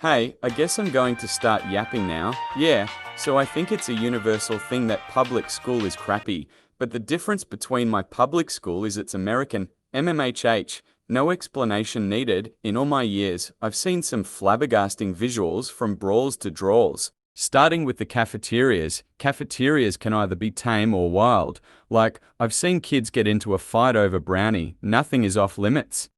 Hey, I guess I'm going to start yapping now. Yeah, so I think it's a universal thing that public school is crappy, but the difference between my public school is it's American, MMHH, no explanation needed. In all my years, I've seen some flabbergasting visuals from brawls to drawls. Starting with the cafeterias can either be tame or wild. Like, I've seen kids get into a fight over brownie, nothing is off limits.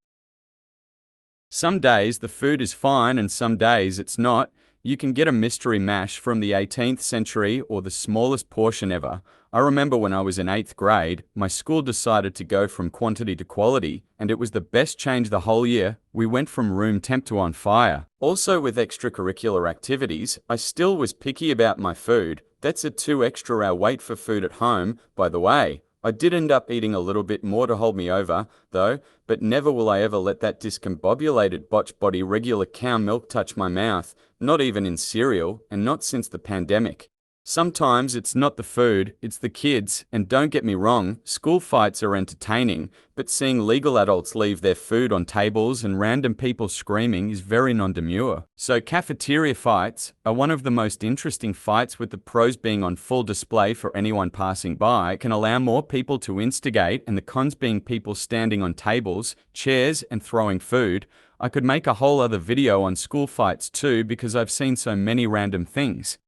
Some days the food is fine and some days it's not. You can get a mystery mash from the 18th century or the smallest portion ever. I remember when I was in 8th grade, my school decided to go from quantity to quality, and it was the best change the whole year. We went from room temp to on fire. Also with extracurricular activities, I still was picky about my food. That's a 2 extra hour wait for food at home, by the way. I did end up eating a little bit more to hold me over, though, but never will I ever let that discombobulated botch body regular cow milk touch my mouth, not even in cereal, and not since the pandemic. Sometimes it's not the food, it's the kids, and don't get me wrong, school fights are entertaining, but seeing legal adults leave their food on tables and random people screaming is very non-demure. So cafeteria fights are one of the most interesting fights, with the pros being on full display for anyone passing by. It can allow more people to instigate, and the cons being people standing on tables, chairs, and throwing food. I could make a whole other video on school fights too, because I've seen so many random things.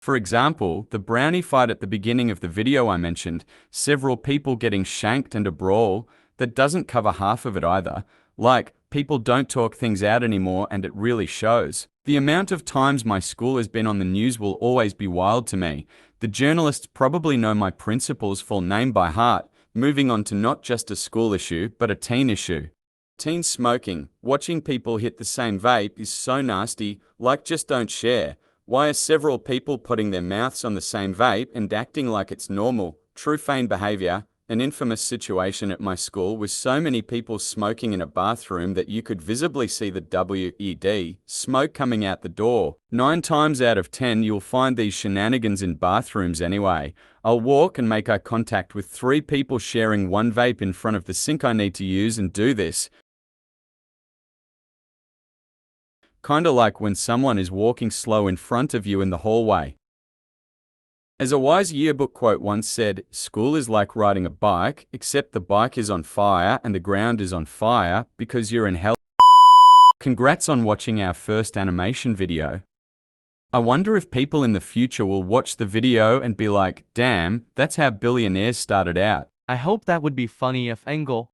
For example, the brownie fight at the beginning of the video I mentioned, several people getting shanked and a brawl that doesn't cover half of it either. Like, people don't talk things out anymore and it really shows. The amount of times my school has been on the news will always be wild to me. The journalists probably know my principal's full name by heart. Moving on to not just a school issue, but a teen issue. Teen smoking. Watching people hit the same vape is so nasty, like just don't share. Why are several people putting their mouths on the same vape and acting like it's normal? True feign behavior. An infamous situation at my school was so many people smoking in a bathroom that you could visibly see the WED smoke coming out the door. 9 times out of 10 you'll find these shenanigans in bathrooms anyway. I'll walk and make eye contact with 3 people sharing one vape in front of the sink I need to use and do this. Kinda like when someone is walking slow in front of you in the hallway. As a wise yearbook quote once said, school is like riding a bike, except the bike is on fire and the ground is on fire because you're in hell. Congrats on watching our first animation video. I wonder if people in the future will watch the video and be like, damn, that's how billionaires started out. I hope that would be funny if Engel